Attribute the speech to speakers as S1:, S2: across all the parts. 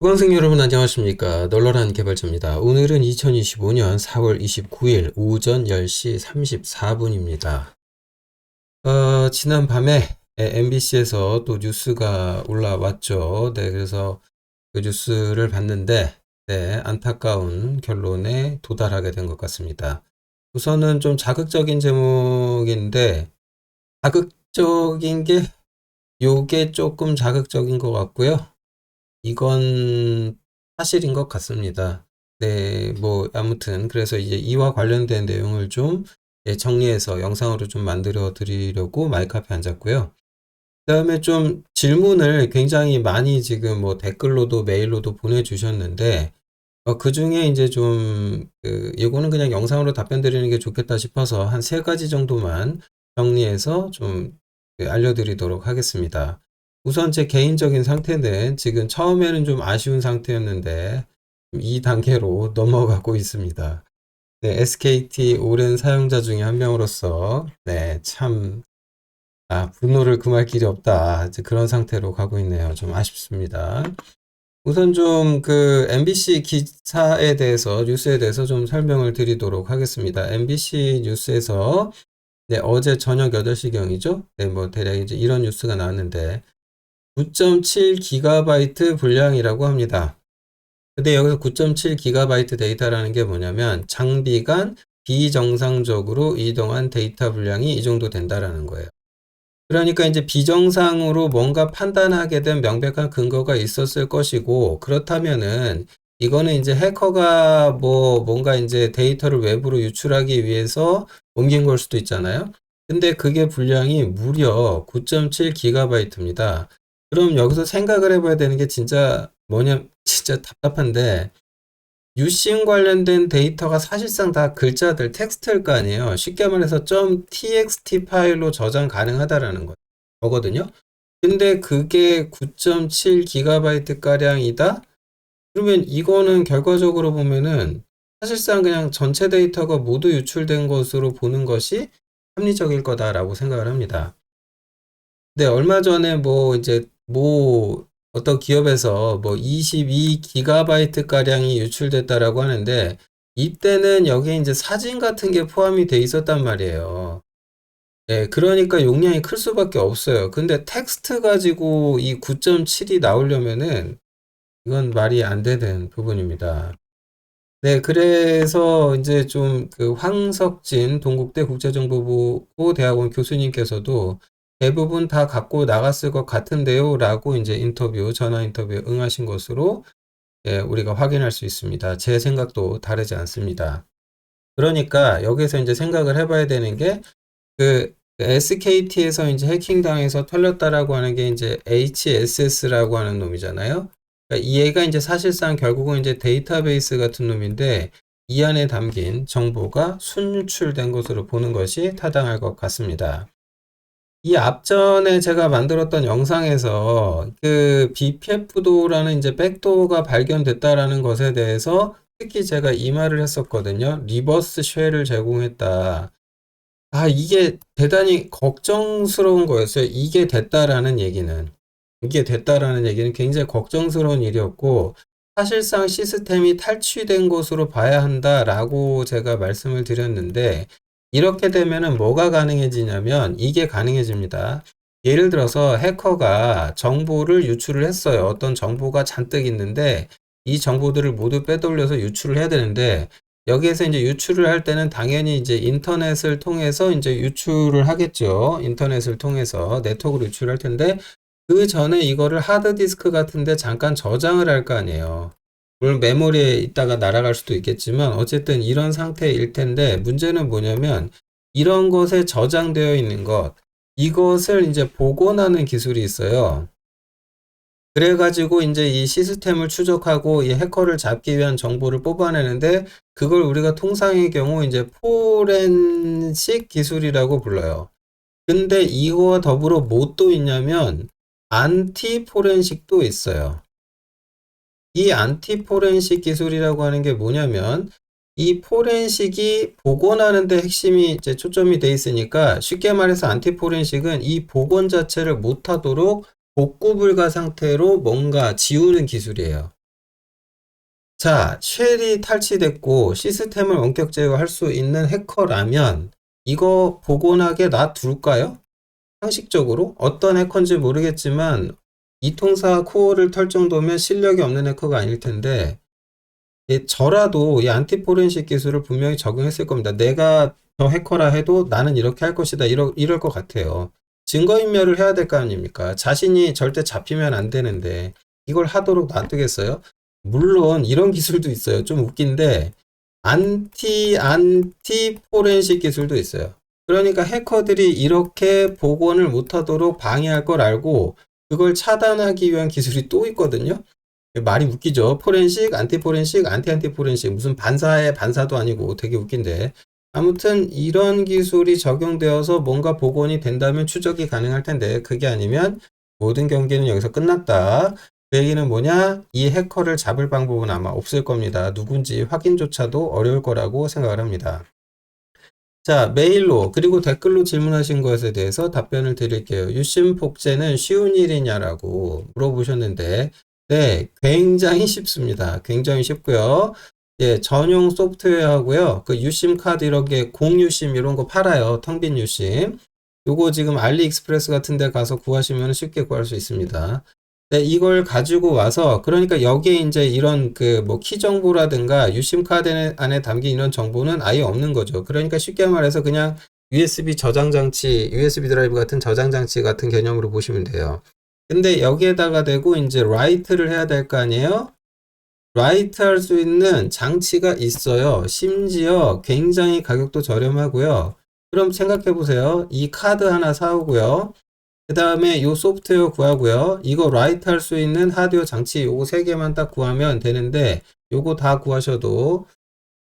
S1: 수강생 여러분 안녕하십니까. 널널한 개발자입니다. 오늘은 2025년 4월 29일 오전 10시 34분입니다. 지난 밤에 MBC에서 또 뉴스가 올라왔죠. 네, 그래서 그 뉴스를 봤는데, 네, 안타까운 결론에 도달하게 된 것 같습니다. 우선은 좀 자극적인 제목인데, 자극적인 게, 요게 조금 자극적인 것 같고요. 이건 사실인 것 같습니다. 네, 뭐, 아무튼, 그래서 이제 이와 관련된 내용을 좀 정리해서 영상으로 좀 만들어 드리려고 마이크 앞에 앉았고요. 그 다음에 좀 질문을 굉장히 많이 지금 뭐 댓글로도 메일로도 보내주셨는데, 그 중에 이제 좀, 이거는 그냥 영상으로 답변 드리는 게 좋겠다 싶어서 한 세 가지 정도만 정리해서 좀 알려드리도록 하겠습니다. 우선 제 개인적인 상태는 지금 처음에는 좀 아쉬운 상태였는데, 이 단계로 넘어가고 있습니다. 네, SKT 오랜 사용자 중에 한 명으로서, 네, 참, 분노를 금할 길이 없다. 이제 그런 상태로 가고 있네요. 좀 아쉽습니다. 우선 좀 그 MBC 기사에 대해서, 뉴스에 대해서 좀 설명을 드리도록 하겠습니다. MBC 뉴스에서, 네, 어제 저녁 8시경이죠? 네, 뭐 대략 이제 이런 뉴스가 나왔는데, 9.7GB 분량이라고 합니다. 근데 여기서 9.7GB 데이터라는 게 뭐냐면, 장기간 비정상적으로 이동한 데이터 분량이 이 정도 된다라는 거예요. 그러니까 이제 비정상으로 뭔가 판단하게 된 명백한 근거가 있었을 것이고, 그렇다면은 이거는 이제 해커가 뭐 뭔가 이제 데이터를 외부로 유출하기 위해서 옮긴 걸 수도 있잖아요. 근데 그게 분량이 무려 9.7GB입니다. 그럼 여기서 생각을 해봐야 되는 게 진짜 뭐냐, 진짜 답답한데, 유심 관련된 데이터가 사실상 다 글자들, 텍스트일 거 아니에요. 쉽게 말해서 .txt 파일로 저장 가능하다라는 거거든요. 근데 그게 9.7GB 가량이다? 그러면 이거는 결과적으로 보면은 사실상 그냥 전체 데이터가 모두 유출된 것으로 보는 것이 합리적일 거다라고 생각을 합니다. 네, 얼마 전에 뭐 이제 뭐 어떤 기업에서 뭐 22GB 가량이 유출됐다라고 하는데, 이때는 여기에 이제 사진 같은 게 포함이 돼 있었단 말이에요. 네, 그러니까 용량이 클 수밖에 없어요. 근데 텍스트 가지고 이 9.7이 나오려면은 이건 말이 안 되는 부분입니다. 네, 그래서 이제 좀 그 황석진 동국대 국제정보부 대학원 교수님께서도 대부분 다 갖고 나갔을 것 같은데요 라고 이제 전화 인터뷰에 응하신 것으로 우리가 확인할 수 있습니다. 제 생각도 다르지 않습니다. 그러니까 여기서 이제 생각을 해봐야 되는 게, 그 SKT에서 이제 해킹당해서 털렸다라고 하는 게 이제 HSS라고 하는 놈이잖아요. 그러니까 얘가 이제 사실상 결국은 이제 데이터베이스 같은 놈인데, 이 안에 담긴 정보가 순유출된 것으로 보는 것이 타당할 것 같습니다. 이 앞전에 제가 만들었던 영상에서 그 BPF도라는 이제 백도어가 발견됐다라는 것에 대해서 특히 제가 이 말을 했었거든요. 리버스 쉘을 제공했다. 이게 대단히 걱정스러운 거였어요. 이게 됐다라는 얘기는 굉장히 걱정스러운 일이었고, 사실상 시스템이 탈취된 것으로 봐야 한다라고 제가 말씀을 드렸는데, 이렇게 되면은 뭐가 가능해지냐면 이게 가능해집니다. 예를 들어서 해커가 정보를 유출을 했어요. 어떤 정보가 잔뜩 있는데 이 정보들을 모두 빼돌려서 유출을 해야 되는데, 여기에서 이제 유출을 할 때는 당연히 이제 인터넷을 통해서 이제 유출을 하겠죠. 인터넷을 통해서 네트워크로 유출할 텐데, 그 전에 이거를 하드디스크 같은데 잠깐 저장을 할 거 아니에요. 물론 메모리에 있다가 날아갈 수도 있겠지만 어쨌든 이런 상태일 텐데, 문제는 뭐냐면 이런 것에 저장되어 있는 것, 이것을 이제 복원하는 기술이 있어요. 그래가지고 이제 이 시스템을 추적하고 이 해커를 잡기 위한 정보를 뽑아내는데, 그걸 우리가 통상의 경우 이제 포렌식 기술이라고 불러요. 근데 이거와 더불어 뭐 또 있냐면 안티 포렌식도 있어요. 이 안티 포렌식 기술이라고 하는 게 뭐냐면, 이 포렌식이 복원하는 데 핵심이 이제 초점이 돼 있으니까, 쉽게 말해서 안티 포렌식은 이 복원 자체를 못하도록 복구 불가 상태로 뭔가 지우는 기술이에요. 자, 쉘이 탈취됐고 시스템을 원격 제어할 수 있는 해커라면 이거 복원하게 놔둘까요? 상식적으로 어떤 해커인지 모르겠지만 이통사 코어를 털 정도면 실력이 없는 해커가 아닐 텐데 저라도 이 안티포렌식 기술을 분명히 적용했을 겁니다. 내가 저 해커라 해도 나는 이렇게 할 것이다. 이럴 것 같아요. 증거인멸을 해야 될 거 아닙니까? 자신이 절대 잡히면 안 되는데 이걸 하도록 놔두겠어요? 물론 이런 기술도 있어요. 좀 웃긴데 안티포렌식 기술도 있어요. 그러니까 해커들이 이렇게 복원을 못하도록 방해할 걸 알고 그걸 차단하기 위한 기술이 또 있거든요. 말이 웃기죠. 포렌식, 안티포렌식, 안티포렌식 무슨 반사의 반사도 아니고 되게 웃긴데 아무튼 이런 기술이 적용되어서 뭔가 복원이 된다면 추적이 가능할 텐데 그게 아니면 모든 경기는 여기서 끝났다. 그 얘기는 뭐냐? 이 해커를 잡을 방법은 아마 없을 겁니다. 누군지 확인조차도 어려울 거라고 생각을 합니다. 자, 메일로 그리고 댓글로 질문하신 것에 대해서 답변을 드릴게요. 유심 복제는 쉬운 일이냐라고 물어보셨는데 네, 굉장히 쉽습니다. 굉장히 쉽고요. 예, 전용 소프트웨어하고요. 그 유심 카드 이런 게 공유심 이런 거 팔아요. 텅 빈 유심. 요거 지금 알리익스프레스 같은 데 가서 구하시면 쉽게 구할 수 있습니다. 네, 이걸 가지고 와서 그러니까 여기에 이제 이런 그 뭐 키 정보라든가 유심 카드 안에 담긴 이런 정보는 아예 없는 거죠. 그러니까 쉽게 말해서 그냥 USB 저장 장치, USB 드라이브 같은 저장 장치 같은 개념으로 보시면 돼요. 근데 여기에다가 대고 이제 라이트를 해야 될 거 아니에요? 라이트 할 수 있는 장치가 있어요. 심지어 굉장히 가격도 저렴하고요. 그럼 생각해 보세요. 이 카드 하나 사오고요. 그 다음에 이 소프트웨어 구하고요. 이거 라이트 할 수 있는 하드웨어 장치 요거 3개만 딱 구하면 되는데 요거 다 구하셔도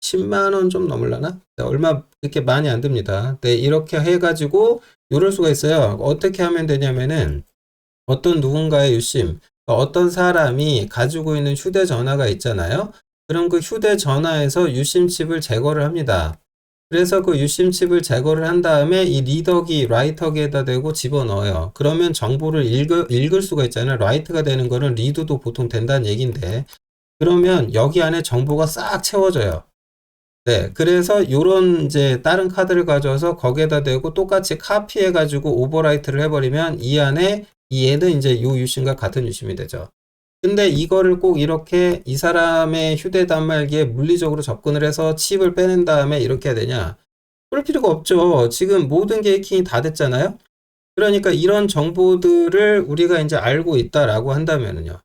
S1: 10만원 좀 넘을라나? 얼마 그렇게 많이 안 듭니다. 네, 이렇게 해가지고 이럴 수가 있어요. 어떻게 하면 되냐면은 어떤 누군가의 유심, 어떤 사람이 가지고 있는 휴대전화가 있잖아요. 그럼 그 휴대전화에서 유심칩을 제거를 합니다. 그래서 그 유심칩을 제거를 한 다음에 이 리더기, 라이터기에다 대고 집어넣어요. 그러면 정보를 읽을 수가 있잖아요. 라이트가 되는 거는 리드도 보통 된다는 얘기인데 그러면 여기 안에 정보가 싹 채워져요. 네, 그래서 요런 이제 다른 카드를 가져와서 거기에다 대고 똑같이 카피해가지고 오버라이트를 해버리면 이 안에 얘는 이제 요 유심과 같은 유심이 되죠. 근데 이거를 꼭 이렇게 이 사람의 휴대 단말기에 물리적으로 접근을 해서 칩을 빼낸 다음에 이렇게 해야 되냐? 그럴 필요가 없죠. 지금 모든 게 해킹이 다 됐잖아요. 그러니까 이런 정보들을 우리가 이제 알고 있다라고 한다면은요.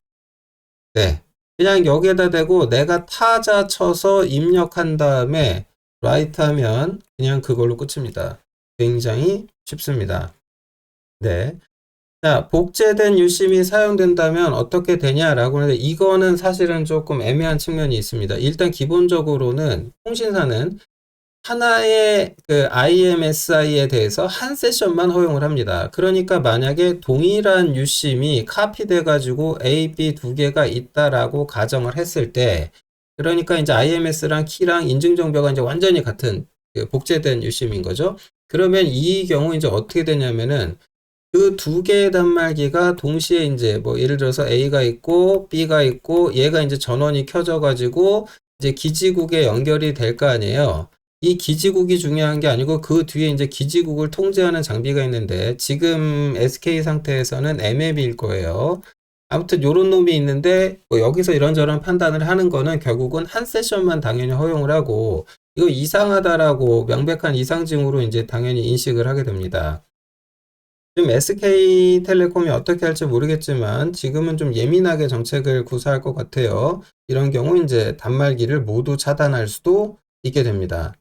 S1: 네. 그냥 여기에다 대고 내가 타자 쳐서 입력한 다음에 라이트 하면 그냥 그걸로 끝입니다. 굉장히 쉽습니다. 네. 자, 복제된 유심이 사용된다면 어떻게 되냐라고 하는데 이거는 사실은 조금 애매한 측면이 있습니다. 일단 기본적으로는 통신사는 하나의 그 IMSI에 대해서 한 세션만 허용을 합니다. 그러니까 만약에 동일한 유심이 카피돼 가지고 A, B 두 개가 있다라고 가정을 했을 때 그러니까 이제 IMS랑 키랑 인증정보가 이제 완전히 같은 그 복제된 유심인 거죠. 그러면 이 경우 이제 어떻게 되냐면은 그 두 개의 단말기가 동시에 이제 뭐 예를 들어서 A가 있고 B가 있고 얘가 이제 전원이 켜져 가지고 이제 기지국에 연결이 될 거 아니에요. 이 기지국이 중요한 게 아니고 그 뒤에 이제 기지국을 통제하는 장비가 있는데 지금 SK 상태에서는 MAB일 거예요. 아무튼 요런 놈이 있는데 뭐 여기서 이런저런 판단을 하는 거는 결국은 한 세션만 당연히 허용을 하고 이거 이상하다라고 명백한 이상징후로 이제 당연히 인식을 하게 됩니다. 지금 SK텔레콤이 어떻게 할지 모르겠지만 지금은 좀 예민하게 정책을 구사할 것 같아요. 이런 경우 이제 단말기를 모두 차단할 수도 있게 됩니다.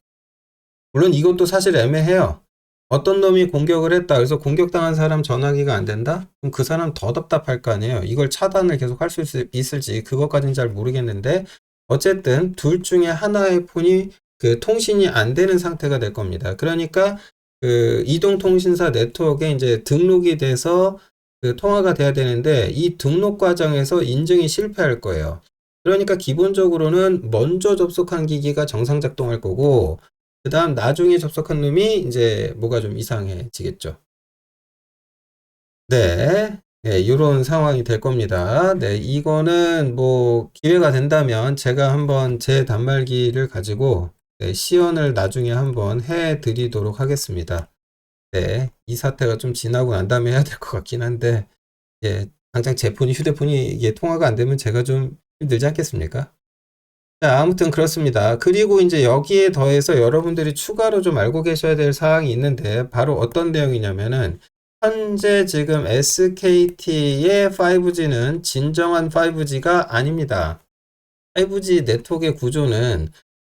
S1: 물론 이것도 사실 애매해요. 어떤 놈이 공격을 했다. 그래서 공격당한 사람 전화기가 안 된다? 그럼 그 사람 더 답답할 거 아니에요. 이걸 차단을 계속 할 수 있을지 그것까지는 잘 모르겠는데 어쨌든 둘 중에 하나의 폰이 그 통신이 안 되는 상태가 될 겁니다. 그러니까 그 이동통신사 네트워크에 이제 등록이 돼서 그 통화가 돼야 되는데 이 등록 과정에서 인증이 실패할 거예요. 그러니까 기본적으로는 먼저 접속한 기기가 정상 작동할 거고 그 다음 나중에 접속한 놈이 이제 뭐가 좀 이상해지겠죠. 네. 네, 요런 상황이 될 겁니다. 네, 이거는 뭐 기회가 된다면 제가 한번 제 단말기를 가지고 네, 시연을 나중에 한번 해 드리도록 하겠습니다. 네, 이 사태가 좀 지나고 난 다음에 해야 될 것 같긴 한데, 예, 당장 제 폰이, 휴대폰이 이게 통화가 안 되면 제가 좀 힘들지 않겠습니까? 자, 아무튼 그렇습니다. 그리고 이제 여기에 더해서 여러분들이 추가로 좀 알고 계셔야 될 사항이 있는데, 바로 어떤 내용이냐면은, 현재 지금 SKT의 5G는 진정한 5G가 아닙니다. 5G 네트워크의 구조는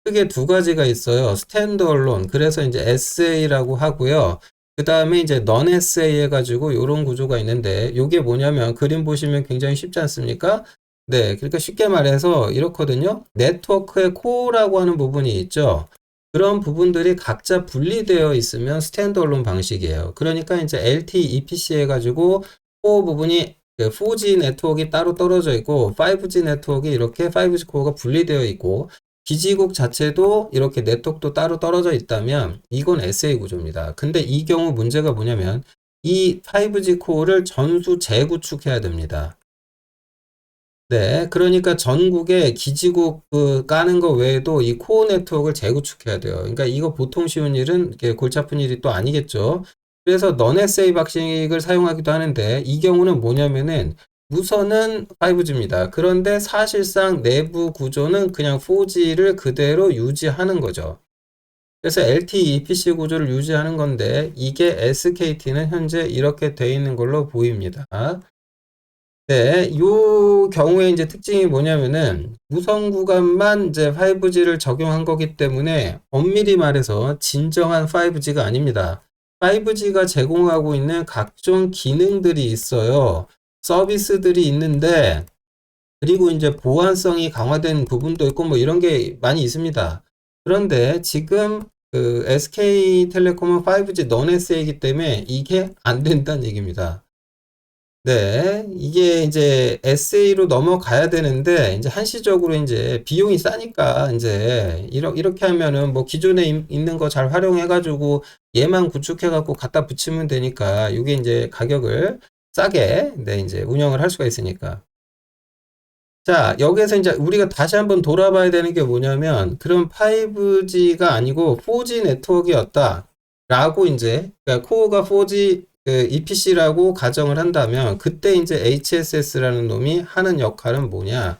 S1: 크게 두 가지가 있어요. 스탠드얼론. 그래서 이제 SA라고 하고요. 그 다음에 이제 넌 SA 해가지고 이런 구조가 있는데, 이게 뭐냐면 그림 보시면 굉장히 쉽지 않습니까? 네, 그러니까 쉽게 말해서 이렇거든요. 네트워크의 코어라고 하는 부분이 있죠. 그런 부분들이 각자 분리되어 있으면 스탠드얼론 방식이에요. 그러니까 이제 LTE EPC 해가지고 코어 부분이 4G 네트워크가 따로 떨어져 있고 5G 네트워크가 이렇게 5G 코어가 분리되어 있고 기지국 자체도 이렇게 네트워크도 따로 떨어져 있다면 이건 SA 구조입니다. 근데 이 경우 문제가 뭐냐면 이 5G 코어를 전수 재구축해야 됩니다. 네, 그러니까 전국에 기지국 까는 거 외에도 이 코어 네트워크를 재구축해야 돼요. 그러니까 이거 보통 쉬운 일은 이렇게 골치 아픈 일이 또 아니겠죠. 그래서 넌 SA 방식을 사용하기도 하는데 이 경우는 뭐냐면은 무선은 5G입니다. 그런데 사실상 내부 구조는 그냥 4G를 그대로 유지하는 거죠. 그래서 LTE EPC 구조를 유지하는 건데 이게 SKT는 현재 이렇게 돼 있는 걸로 보입니다. 네, 요 경우에 이제 특징이 뭐냐면은 무선 구간만 이제 5G를 적용한 거기 때문에 엄밀히 말해서 진정한 5G가 아닙니다. 5G가 제공하고 있는 각종 기능들이 있어요. 서비스들이 있는데, 그리고 이제 보안성이 강화된 부분도 있고 뭐 이런 게 많이 있습니다. 그런데 지금 그 SK텔레콤은 5G 넌 SA이기 때문에 이게 안 된다는 얘기입니다. 네, 이게 이제 SA로 넘어가야 되는데, 이제 한시적으로 이제 비용이 싸니까, 이제, 이렇게 하면은 뭐 기존에 있는 거 잘 활용해가지고 얘만 구축해갖고 갖다 붙이면 되니까, 이게 이제 가격을 싸게, 네, 이제 운영을 할 수가 있으니까. 자, 여기에서 이제 우리가 다시 한번 돌아봐야 되는 게 뭐냐면, 그럼 5G가 아니고 4G 네트워크였다. 라고 이제, 그러니까 코어가 4G EPC라고 가정을 한다면, 그때 이제 HSS라는 놈이 하는 역할은 뭐냐?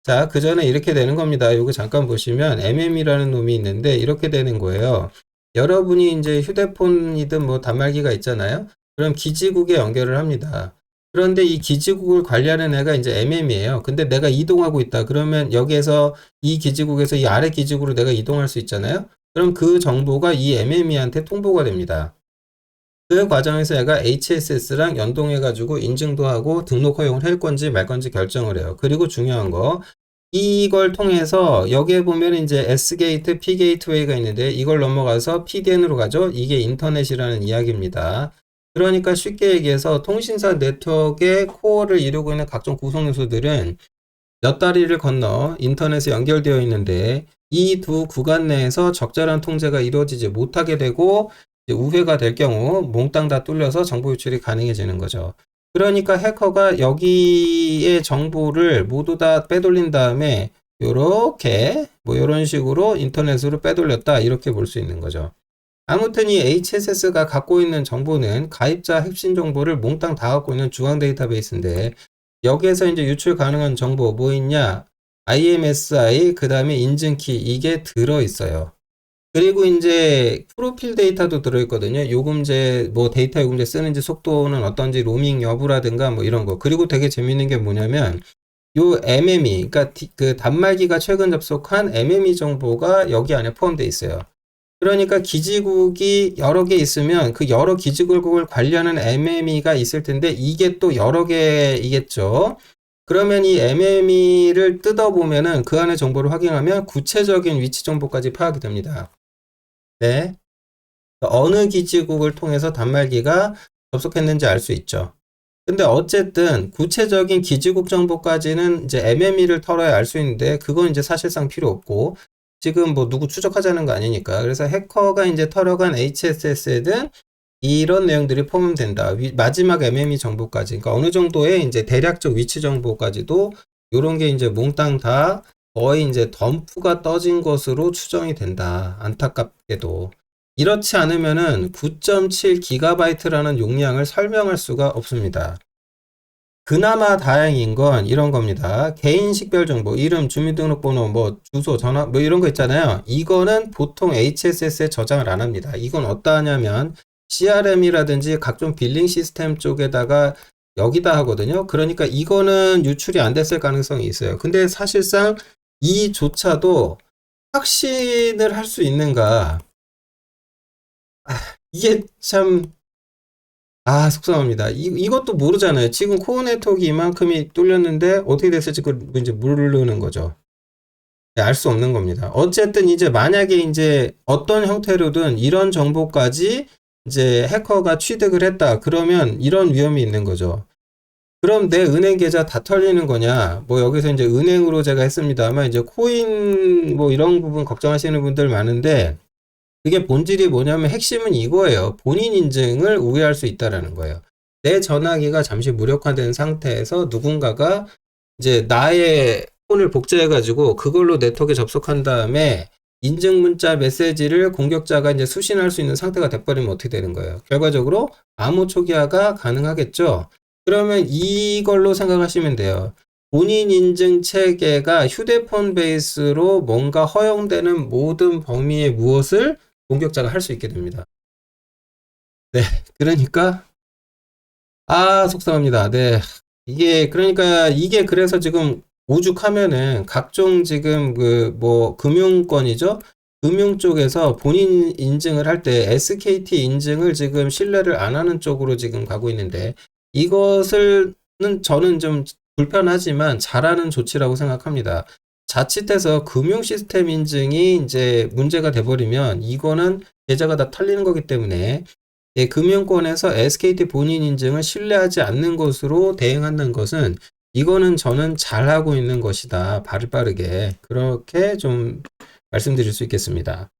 S1: 자, 그 전에 이렇게 되는 겁니다. 이거 잠깐 보시면 MM이라는 놈이 있는데, 이렇게 되는 거예요. 여러분이 이제 휴대폰이든 뭐 단말기가 있잖아요. 그럼 기지국에 연결을 합니다. 그런데 이 기지국을 관리하는 애가 이제 MM이에요. 근데 내가 이동하고 있다. 그러면 여기에서 이 기지국에서 이 아래 기지국으로 내가 이동할 수 있잖아요. 그럼 그 정보가 이 MM이한테 통보가 됩니다. 그 과정에서 얘가 HSS랑 연동해가지고 인증도 하고 등록 허용을 할 건지 말 건지 결정을 해요. 그리고 중요한 거, 이걸 통해서 여기에 보면 이제 S게이트, P게이트웨이가 있는데 이걸 넘어가서 PDN으로 가죠. 이게 인터넷이라는 이야기입니다. 그러니까 쉽게 얘기해서 통신사 네트워크의 코어를 이루고 있는 각종 구성 요소들은 몇 다리를 건너 인터넷에 연결되어 있는데 이 두 구간 내에서 적절한 통제가 이루어지지 못하게 되고 우회가 될 경우 몽땅 다 뚫려서 정보 유출이 가능해지는 거죠. 그러니까 해커가 여기에 정보를 모두 다 빼돌린 다음에 요렇게 뭐 이런 식으로 인터넷으로 빼돌렸다 이렇게 볼 수 있는 거죠. 아무튼 이 HSS가 갖고 있는 정보는 가입자 핵심 정보를 몽땅 다 갖고 있는 중앙 데이터베이스인데 여기에서 이제 유출 가능한 정보 뭐 있냐? IMSI, 그 다음에 인증키 이게 들어있어요. 그리고 이제 프로필 데이터도 들어있거든요. 요금제, 뭐 데이터 요금제 쓰는지 속도는 어떤지 로밍 여부라든가 뭐 이런 거. 그리고 되게 재밌는 게 뭐냐면 요 MME, 그러니까 그 단말기가 최근 접속한 MME 정보가 여기 안에 포함되어 있어요. 그러니까 기지국이 여러 개 있으면 그 여러 기지국을 관리하는 MME가 있을 텐데 이게 또 여러 개이겠죠. 그러면 이 MME를 뜯어보면은 그 안에 정보를 확인하면 구체적인 위치 정보까지 파악이 됩니다. 네. 어느 기지국을 통해서 단말기가 접속했는지 알 수 있죠. 근데 어쨌든 구체적인 기지국 정보까지는 이제 MME를 털어야 알 수 있는데 그건 이제 사실상 필요 없고 지금 뭐 누구 추적하자는 거 아니니까. 그래서 해커가 이제 털어간 HSS든 이런 내용들이 포함된다. 마지막 MME 정보까지. 그러니까 어느 정도의 이제 대략적 위치 정보까지도 요런 게 이제 몽땅 다 거의 이제 덤프가 떠진 것으로 추정이 된다. 안타깝게도. 이렇지 않으면은 9.7GB라는 용량을 설명할 수가 없습니다. 그나마 다행인 건 이런 겁니다. 개인 식별 정보, 이름, 주민등록번호, 뭐 주소, 전화, 뭐 이런 거 있잖아요. 이거는 보통 HSS에 저장을 안 합니다. 이건 어디다 하냐면 CRM이라든지 각종 빌링 시스템 쪽에다가 여기다 하거든요. 그러니까 이거는 유출이 안 됐을 가능성이 있어요. 근데 사실상 이조차도 확신을 할 수 있는가? 이게 참 속상합니다. 이것도 모르잖아요. 지금 코어 네트워크 이만큼이 뚫렸는데 어떻게 됐을지 그 이제 모르는 거죠. 알 수 없는 겁니다. 어쨌든 이제 만약에 이제 어떤 형태로든 이런 정보까지 이제 해커가 취득을 했다. 그러면 이런 위험이 있는 거죠. 그럼 내 은행 계좌 다 털리는 거냐? 뭐 여기서 이제 은행으로 제가 했습니다만 이제 코인 뭐 이런 부분 걱정하시는 분들 많은데 그게 본질이 뭐냐면 핵심은 이거예요. 본인 인증을 우회할 수 있다라는 거예요. 내 전화기가 잠시 무력화된 상태에서 누군가가 이제 나의 폰을 복제해가지고 그걸로 네트워크에 접속한 다음에 인증 문자 메시지를 공격자가 이제 수신할 수 있는 상태가 돼버리면 어떻게 되는 거예요? 결과적으로 암호 초기화가 가능하겠죠? 그러면 이걸로 생각하시면 돼요. 본인 인증 체계가 휴대폰 베이스로 뭔가 허용되는 모든 범위의 무엇을 공격자가 할 수 있게 됩니다. 네, 그러니까 속상합니다. 네, 그러니까 이게 그래서 지금 오죽하면은 각종 지금 그 뭐 금융권이죠. 금융 쪽에서 본인 인증을 할 때 SKT 인증을 지금 신뢰를 안 하는 쪽으로 지금 가고 있는데 이것을 저는 좀 불편하지만 잘하는 조치라고 생각합니다. 자칫해서 금융 시스템 인증이 이제 문제가 돼버리면 이거는 계좌가 다 털리는 거기 때문에 금융권에서 SKT 본인 인증을 신뢰하지 않는 것으로 대응한다는 것은 이거는 저는 잘하고 있는 것이다. 빠르게 그렇게 좀 말씀드릴 수 있겠습니다.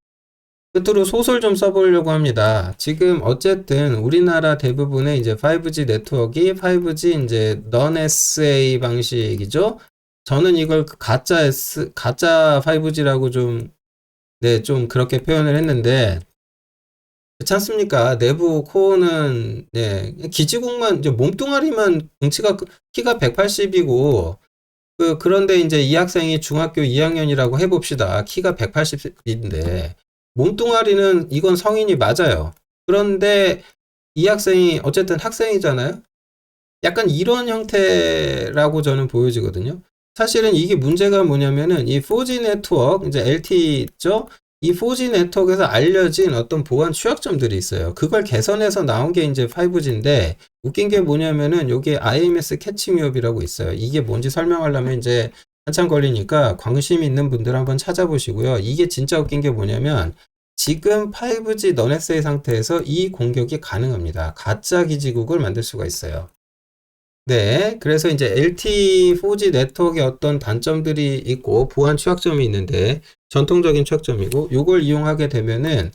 S1: 끝으로 소설 좀 써보려고 합니다. 지금 어쨌든 우리나라 대부분의 이제 5G 네트워크, 5G 이제 non-SA 방식이죠. 저는 이걸 가짜 5G라고 좀 그렇게 표현을 했는데 그렇지 않습니까? 내부 코어는 기지국만 이제 몸뚱아리만 키가 180이고 그런데 이제 이 학생이 중학교 2학년이라고 해봅시다. 키가 180인데 몸뚱아리는 이건 성인이 맞아요. 그런데 이 학생이 어쨌든 학생이잖아요. 약간 이런 형태라고 저는 보여지거든요. 사실은 이게 문제가 뭐냐면은 이 4G 네트워크, 이제 LTE죠? 이 4G 네트워크에서 알려진 어떤 보안 취약점들이 있어요. 그걸 개선해서 나온 게 이제 5G인데 웃긴 게 뭐냐면은 여기 IMS 캐치미업이라고 있어요. 이게 뭔지 설명하려면 이제 한참 걸리니까 관심 있는 분들 한번 찾아보시고요. 이게 진짜 웃긴 게 뭐냐면 지금 5G non-SA 상태에서 이 공격이 가능합니다. 가짜 기지국을 만들 수가 있어요. 네, 그래서 이제 LTE 4G 네트워크의 어떤 단점들이 있고 보안 취약점이 있는데 전통적인 취약점이고 요걸 이용하게 되면은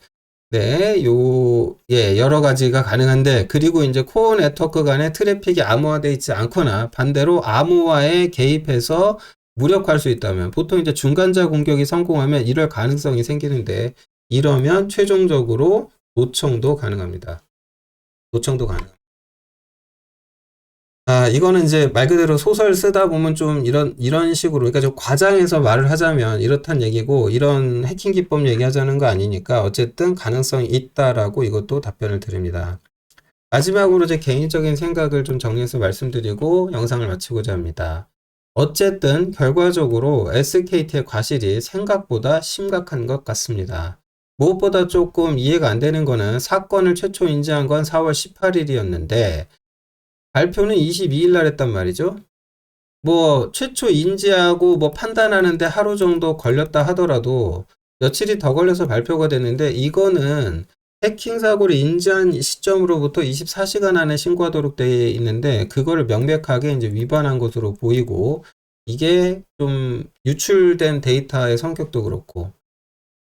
S1: 여러 가지가 가능한데 그리고 이제 코어 네트워크 간의 트래픽이 암호화되어 있지 않거나 반대로 암호화에 개입해서 무력화할 수 있다면 보통 이제 중간자 공격이 성공하면 이럴 가능성이 생기는데 이러면 최종적으로 도청도 가능합니다. 도청도 가능. 이거는 이제 말 그대로 소설 쓰다 보면 좀 이런 식으로, 그러니까 좀 과장해서 말을 하자면 이렇단 얘기고, 이런 해킹 기법 얘기하자는 거 아니니까, 어쨌든 가능성이 있다라고 이것도 답변을 드립니다. 마지막으로 제 개인적인 생각을 좀 정리해서 말씀드리고 영상을 마치고자 합니다. 어쨌든 결과적으로 SKT의 과실이 생각보다 심각한 것 같습니다. 무엇보다 조금 이해가 안 되는 거는 사건을 최초 인지한 건 4월 18일이었는데, 발표는 22일 날 했단 말이죠. 뭐 최초 인지하고 뭐 판단하는데 하루 정도 걸렸다 하더라도 며칠이 더 걸려서 발표가 됐는데 이거는 해킹 사고를 인지한 시점으로부터 24시간 안에 신고하도록 되어 있는데 그거를 명백하게 이제 위반한 것으로 보이고 이게 좀 유출된 데이터의 성격도 그렇고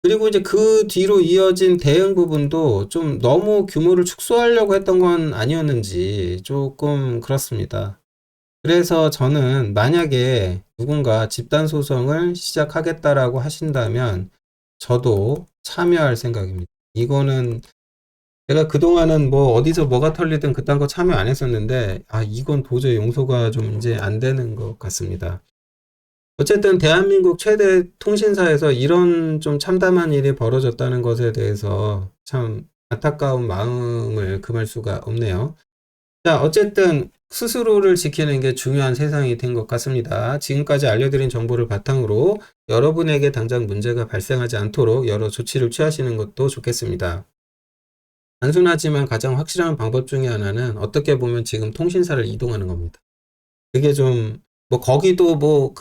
S1: 그리고 이제 그 뒤로 이어진 대응 부분도 좀 너무 규모를 축소하려고 했던 건 아니었는지 조금 그렇습니다. 그래서 저는 만약에 누군가 집단 소송을 시작하겠다라고 하신다면 저도 참여할 생각입니다. 이거는 제가 그동안은 뭐 어디서 뭐가 털리든 그딴 거 참여 안 했었는데, 이건 도저히 용서가 좀 이제 안 되는 것 같습니다. 어쨌든 대한민국 최대 통신사에서 이런 좀 참담한 일이 벌어졌다는 것에 대해서 참 안타까운 마음을 금할 수가 없네요. 자, 어쨌든 스스로를 지키는 게 중요한 세상이 된 것 같습니다. 지금까지 알려드린 정보를 바탕으로 여러분에게 당장 문제가 발생하지 않도록 여러 조치를 취하시는 것도 좋겠습니다. 단순하지만 가장 확실한 방법 중에 하나는 어떻게 보면 지금 통신사를 이동하는 겁니다. 그게 좀, 뭐, 거기도 뭐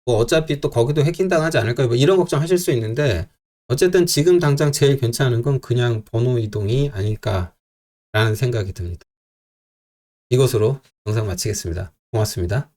S1: 어차피 또 거기도 해킹당하지 않을까요? 뭐 이런 걱정하실 수 있는데, 어쨌든 지금 당장 제일 괜찮은 건 그냥 번호 이동이 아닐까라는 생각이 듭니다. 이것으로 영상 마치겠습니다. 고맙습니다.